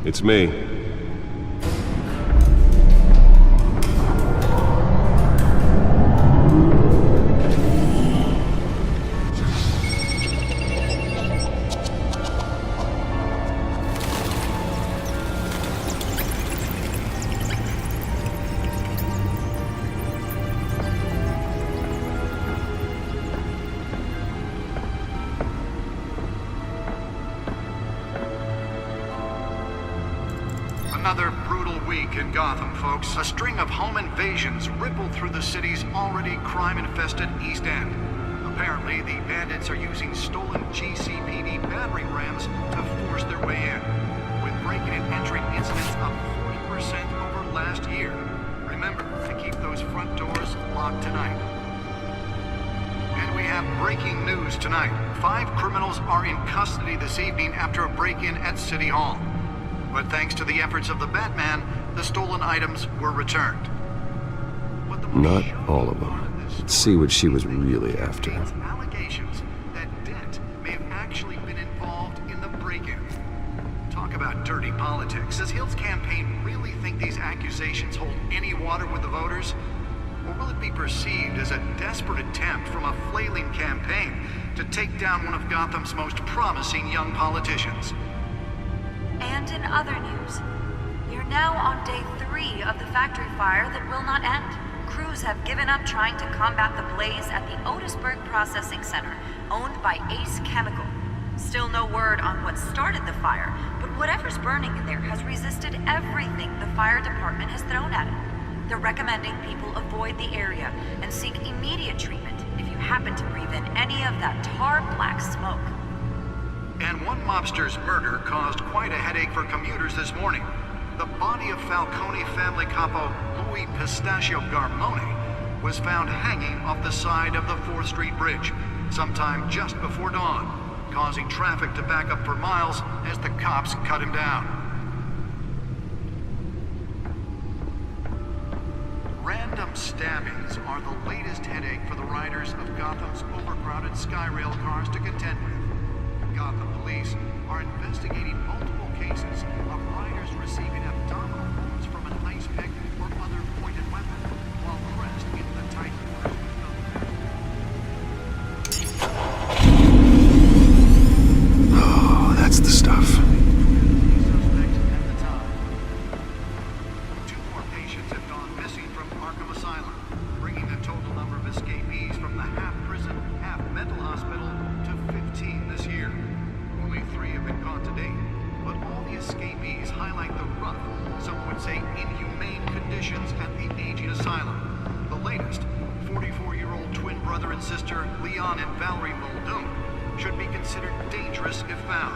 It's me. Another brutal week in Gotham, folks. A string of home invasions rippled through the city's already crime-infested East End. Apparently, the bandits are using stolen GCPD battering rams to force their way in, with breaking and entering incidents up 40% over last year. Remember to keep those front doors locked tonight. And we have breaking news tonight. 5 criminals are in custody this evening after a break-in at City Hall. But thanks to the efforts of the Batman, the stolen items were returned. Not all of them. Let's see what she was really after. Allegations that Dent may have actually been involved in the break-in. Talk about dirty politics. Does Hill's campaign really think these accusations hold any water with the voters? Or will it be perceived as a desperate attempt from a flailing campaign to take down one of Gotham's most promising young politicians? And in other news, we are now on day 3 of the factory fire that will not end. Crews have given up trying to combat the blaze at the Otisburg Processing Center, owned by Ace Chemical. Still no word on what started the fire, but whatever's burning in there has resisted everything the fire department has thrown at it. They're recommending people avoid the area and seek immediate treatment if you happen to breathe in any of that tar-black smoke. And one mobster's murder caused quite a headache for commuters this morning. The body of Falcone family capo Louis Pistachio Garmone was found hanging off the side of the 4th Street Bridge sometime just before dawn, causing traffic to back up for miles as the cops cut him down. Random stabbings are the latest headache for the riders of Gotham's overcrowded Skyrail cars to contend with. Gotham police are investigating multiple cases of riders receiving abdominal wounds from an ice pick or other pointed weapon while pressed into the tight quarters. Oh, that's the stuff. Suspects at the time. 2 more patients have gone missing from Arkham Asylum, bringing the total number of escapees from the half-prison, half-mental hospital to 15 this year. Only 3 have been caught to date, but all the escapees highlight the rough, some would say inhumane conditions at the aging asylum. The latest, 44-year-old twin brother and sister Leon and Valerie Muldoon, should be considered dangerous if found.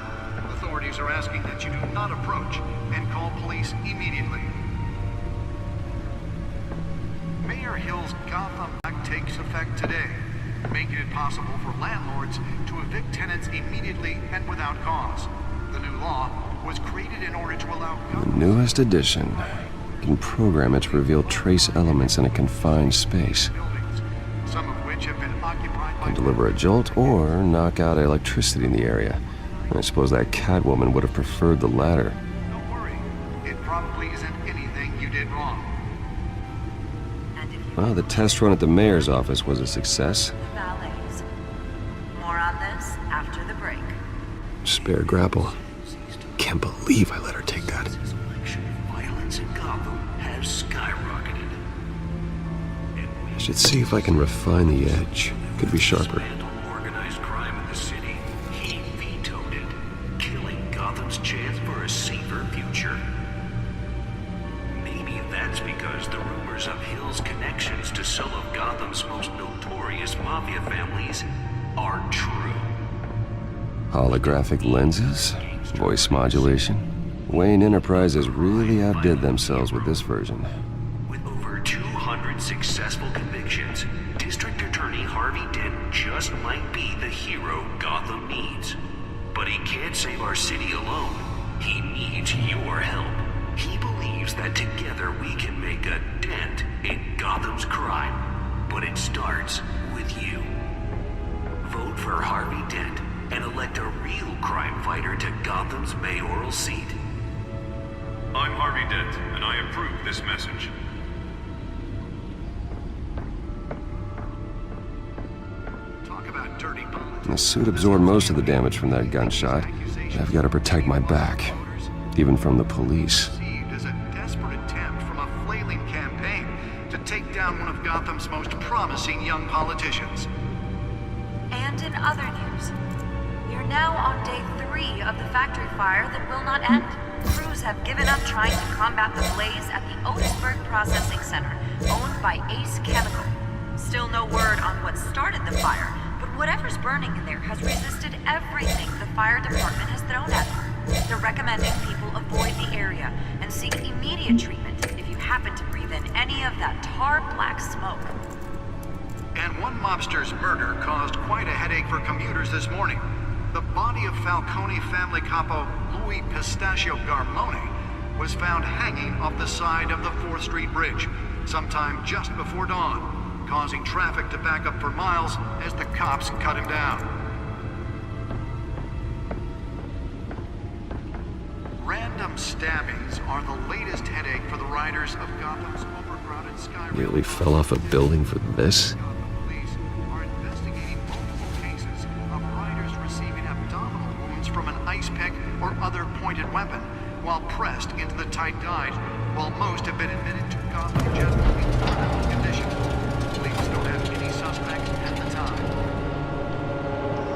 Authorities are asking that you do not approach and call police immediately. Mayor Hill's Gotham Act takes effect today, making it possible for landlords to evict tenants immediately and without cause. The new law was created in order to allow The newest edition. You can program it to reveal trace elements in a confined space. buildings, some of which have been occupied by... Can deliver a jolt or knock out electricity in the area. I suppose that Catwoman would have preferred the latter. Don't worry, it probably isn't anything you did wrong. And if you Well, the test run at the mayor's office was a success. the valets. More on this after the break. Spare grapple. Can't believe I let her take that. Election violence in Gotham has skyrocketed. I should see if I can refine the edge. Could be sharper. Dismantle organized crime in the city. He vetoed it, killing Gotham's chance for a safer future. Maybe that's because the rumors of Hill's connections to some of Gotham's most notorious mafia families are true. Holographic lenses? Voice modulation? Wayne Enterprises really outdid themselves with this version. With over 200 successful convictions, District Attorney Harvey Dent just might be the hero Gotham needs. But he can't save our city alone. He needs your help. He believes that together we can make a dent in Gotham's crime. But it starts with you. Vote for Harvey Dent and elect a real crime fighter to Gotham's mayoral seat. I'm Harvey Dent, and I approve this message. Talk about dirty politics. The suit absorbed most of the damage from that gunshot. I've got to protect my back, even from the police. Perceived as a desperate attempt from a flailing campaign to take down one of Gotham's most promising young politicians. And in other news, you're now on day 3 of the factory fire that will not end. Crews have given up trying to combat the blaze at the Otisburg Processing Center, owned by Ace Chemical. Still no word on what started the fire, but whatever's burning in there has resisted everything the fire department has thrown at them. They're recommending people avoid the area and seek immediate treatment if you happen to breathe in any of that tar black smoke. And one mobster's murder caused quite a headache for commuters this morning. The body of Falcone family capo Louis Pistachio Garmone was found hanging off the side of the 4th Street Bridge sometime just before dawn, causing traffic to back up for miles as the cops cut him down. Random stabbings are the latest headache for the riders of Gotham's overcrowded Sky Rail. Nearly fell off a building for this. Police are investigating multiple cases of riders receiving abdominal wounds from an ice pick or other pointed weapon while pressed into the tight guide, while most have been admitted to Gotham just in critical condition. Police don't have any suspects at the time.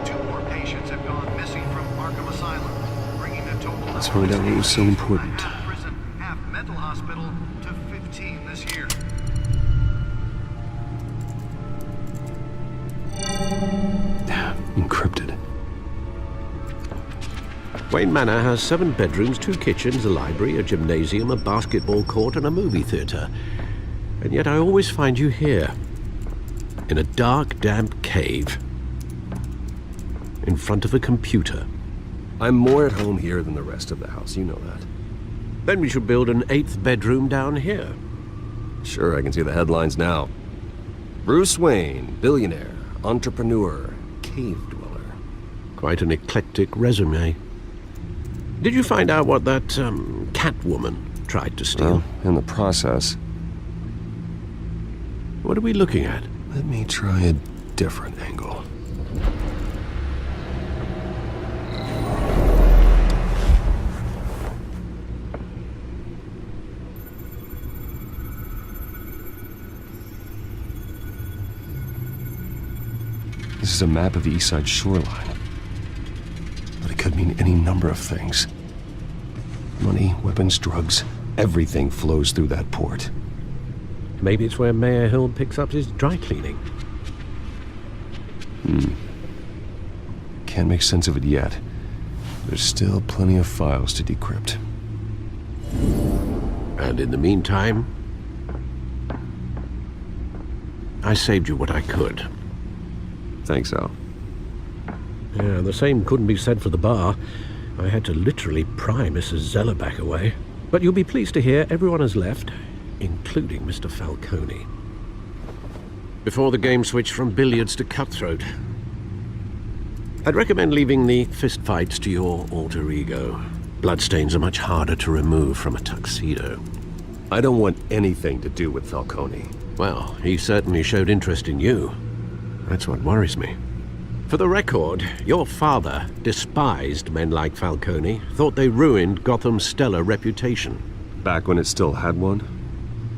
2 more patients have gone missing from Arkham Asylum, bringing the total Let's find out what was so important. half prison, half mental hospital to 15 this year. Encrypted. Wayne Manor has 7 bedrooms, 2 kitchens, a library, a gymnasium, a basketball court, and a movie theater. And yet I always find you here, in a dark, damp cave, in front of a computer. I'm more at home here than the rest of the house, you know that. Then we should build an 8th bedroom down here. Sure, I can see the headlines now. Bruce Wayne, billionaire, entrepreneur, cave dweller. Quite an eclectic resume. Did you find out what that, Catwoman tried to steal? Well, in the process, What are we looking at? let me try a different angle. This is a map of the East Side shoreline. But it could mean any number of things. Money, weapons, drugs, everything flows through that port. Maybe it's where Mayor Hill picks up his dry cleaning. Can't make sense of it yet. There's still plenty of files to decrypt. And in the meantime, I saved you what I could. Thanks, Al. Yeah, the same couldn't be said for the bar. I had to literally pry Mrs. Zellerback away. But you'll be pleased to hear everyone has left, including Mr. Falcone. Before the game switched from billiards to cutthroat. I'd recommend leaving the fistfights to your alter ego. Bloodstains are much harder to remove from a tuxedo. I don't want anything to do with Falcone. Well, he certainly showed interest in you. That's what worries me. For the record, your father despised men like Falcone, thought they ruined Gotham's stellar reputation. Back when it still had one?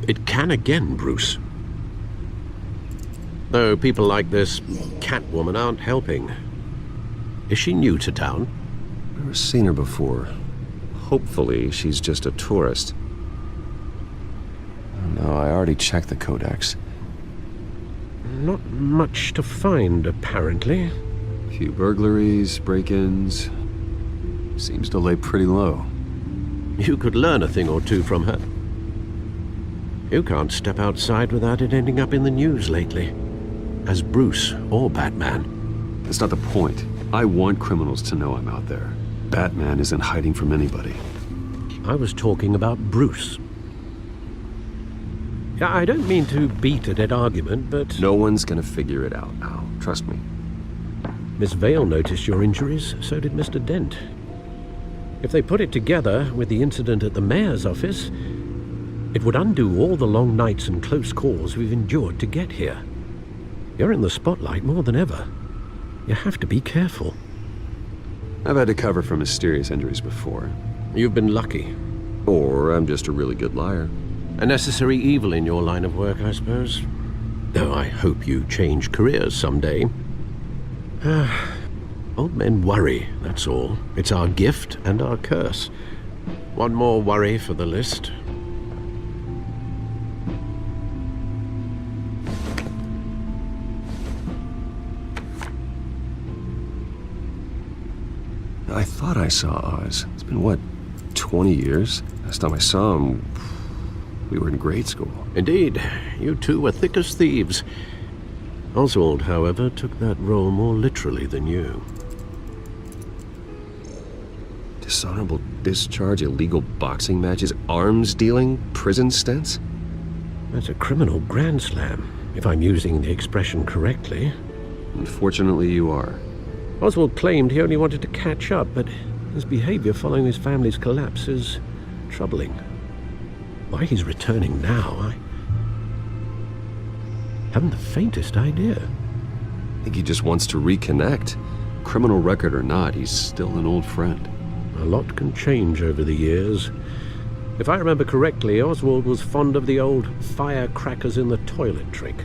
It can again, Bruce. Though people like this Catwoman aren't helping. Is she new to town? Never seen her before. Hopefully, she's just a tourist. No, I already checked the codex. Not much to find, apparently. Few burglaries, break-ins. Seems to lay pretty low. You could learn a thing or two from her. You can't step outside without it ending up in the news lately. As Bruce or Batman. That's not the point. I want criminals to know I'm out there. Batman isn't hiding from anybody. I was talking about Bruce. I don't mean to beat a dead argument, but... No one's gonna figure it out, Al. Trust me. Miss Vale noticed your injuries, so did Mr. Dent. If they put it together with the incident at the mayor's office, it would undo all the long nights and close calls we've endured to get here. You're in the spotlight more than ever. You have to be careful. I've had to cover for mysterious injuries before. You've been lucky. Or I'm just a really good liar. A necessary evil in your line of work, I suppose. Though I hope you change careers someday. Old men worry, that's all. It's our gift and our curse. One more worry for the list. I thought I saw Oz. It's been, what, 20 years? Last time I saw him, we were in grade school. Indeed, you two were thick as thieves. Oswald, however, took that role more literally than you. Dishonorable discharge, illegal boxing matches, arms dealing, prison stints? That's a criminal grand slam, if I'm using the expression correctly. Unfortunately, you are. Oswald claimed he only wanted to catch up, but his behavior following his family's collapse is troubling. Why he's returning now, I haven't the faintest idea. I think he just wants to reconnect. Criminal record or not, he's still an old friend. A lot can change over the years. If I remember correctly, Oswald was fond of the old firecrackers in the toilet trick.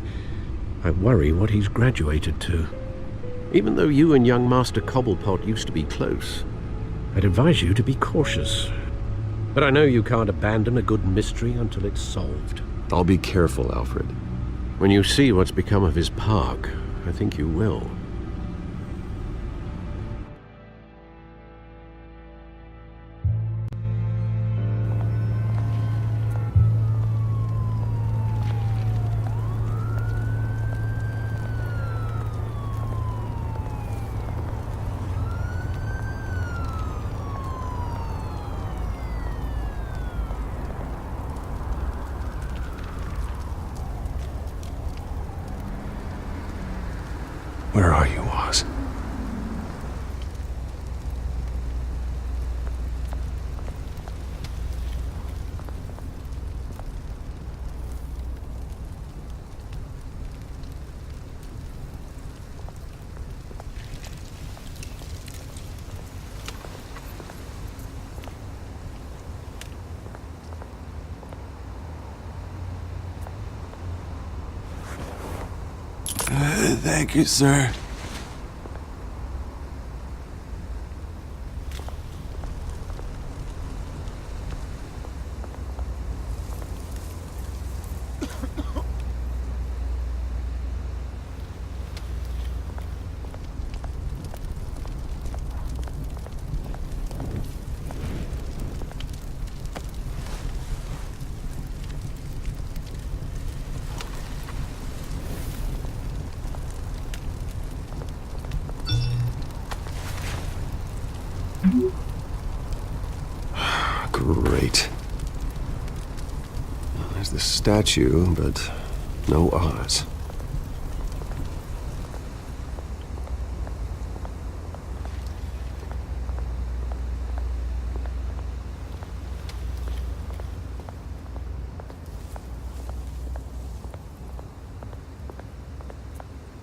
I worry what he's graduated to. Even though you and young Master Cobblepot used to be close, I'd advise you to be cautious. But I know you can't abandon a good mystery until it's solved. I'll be careful, Alfred. When you see what's become of his park, I think you will. Where are you, Oz? Thank you, sir. Great. Well, there's the statue, but no Oz.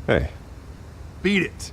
Hey. Beat it.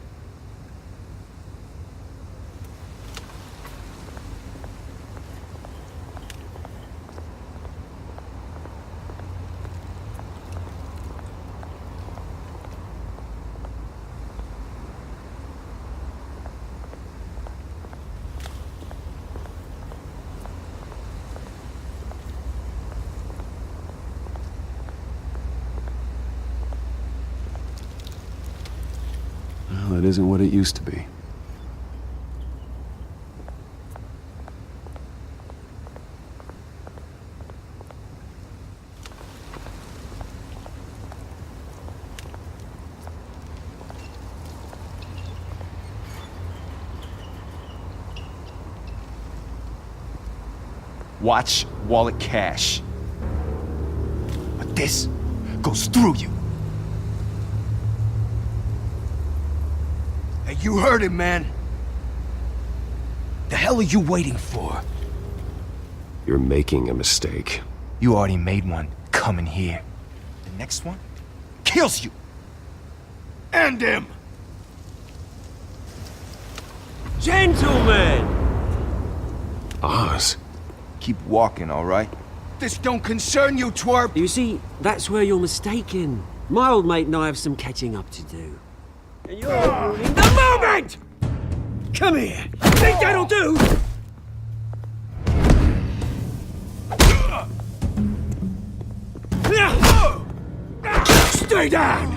Well, it isn't what it used to be. Watch wallet cash. But this goes through you. Hey, you heard it, man. The hell are you waiting for? You're making a mistake. You already made one coming here. The next one kills you. And him. Gentlemen! Oz. Keep walking, all right? This don't concern you, twerp. You see, that's where you're mistaken. My old mate and I have some catching up to do. And you're ruining the moment! Come here! Think that'll do? Stay down!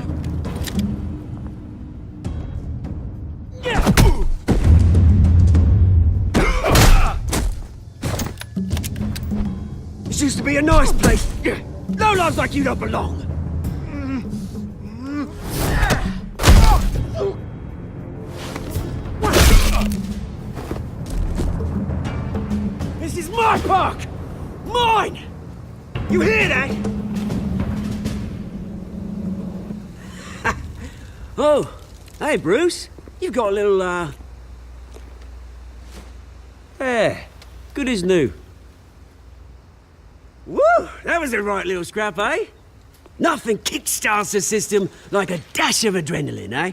This used to be a nice place. Lowlifes like you don't belong. This is my park! Mine! You hear that? Oh, hey Bruce. You've got a little, yeah, good as new. Woo! That was a right little scrap, eh? Nothing kickstarts the system like a dash of adrenaline, eh?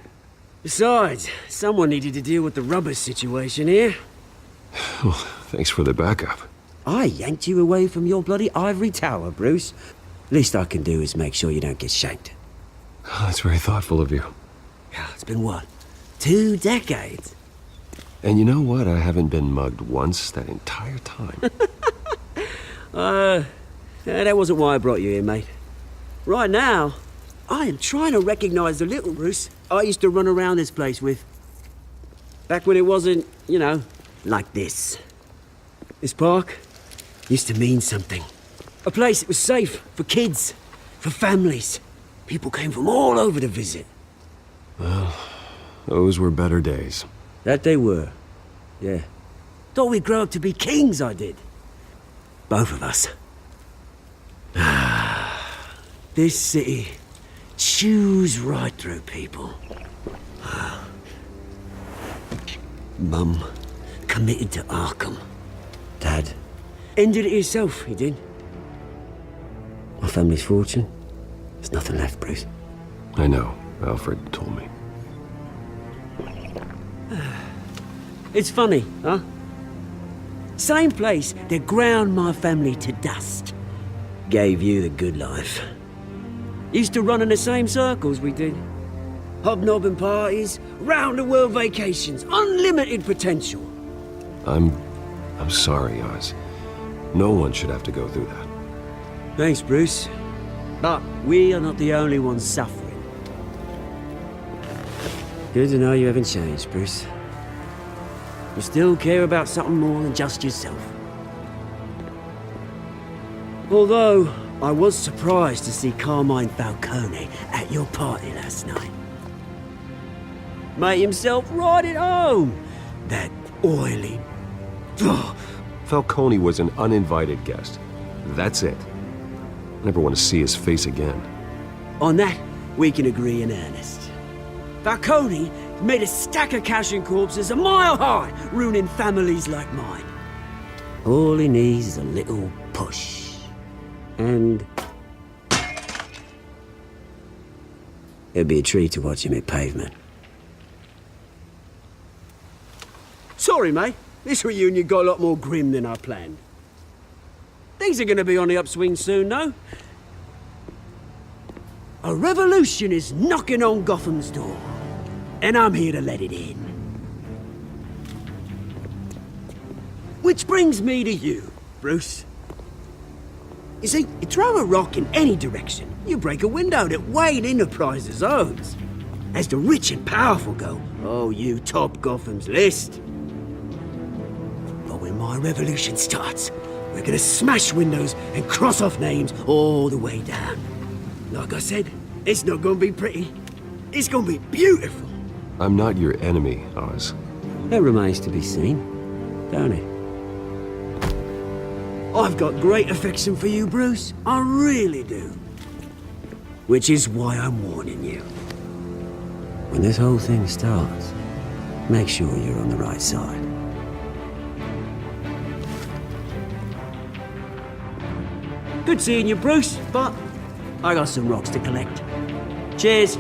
Besides, someone needed to deal with the rubber situation here. Thanks for the backup. I yanked you away from your bloody ivory tower, Bruce. Least I can do is make sure you don't get shanked. That's very thoughtful of you. It's been what? 2 decades? And you know what? I haven't been mugged once that entire time. That wasn't why I brought you here, mate. Right now, I am trying to recognize the little Bruce I used to run around this place with. Back when it wasn't, you know, like this. This park used to mean something. A place that was safe for kids, for families. People came from all over to visit. Well, those were better days. That they were. Yeah. Thought we'd grow up to be kings, I did. Both of us. This city chews right through people. Mum committed to Arkham. Dad ended it himself, he did. My family's fortune. There's nothing left, Bruce. I know. Alfred told me. It's funny, huh? Same place that ground my family to dust. Gave you the good life. Used to run in the same circles we did. Hobnobbing parties, round-the-world vacations, unlimited potential. I'm sorry, Oz. No one should have to go through that. Thanks, Bruce. But we are not the only ones suffering. Good to know you haven't changed, Bruce. You still care about something more than just yourself. Although, I was surprised to see Carmine Falcone at your party last night. Made himself right at home. That oily... Ugh. Falcone was an uninvited guest. That's it. Never want to see his face again. On that, we can agree in earnest. Falcone made a stack of cash and corpses a mile high, ruining families like mine. All he needs is a little push. And... it'd be a treat to watch him hit pavement. Sorry, mate. This reunion got a lot more grim than I planned. Things are gonna be on the upswing soon, though. A revolution is knocking on Gotham's door. And I'm here to let it in. Which brings me to you, Bruce. You see, you throw a rock in any direction, you break a window that Wayne Enterprises owns. As the rich and powerful go, oh, you top Gotham's list. But when my revolution starts, we're gonna smash windows and cross off names all the way down. Like I said, it's not gonna be pretty. It's gonna be beautiful. I'm not your enemy, Oz. That remains to be seen, don't it? I've got great affection for you, Bruce. I really do. Which is why I'm warning you. When this whole thing starts, make sure you're on the right side. Good seeing you, Bruce, but I got some rocks to collect. Cheers.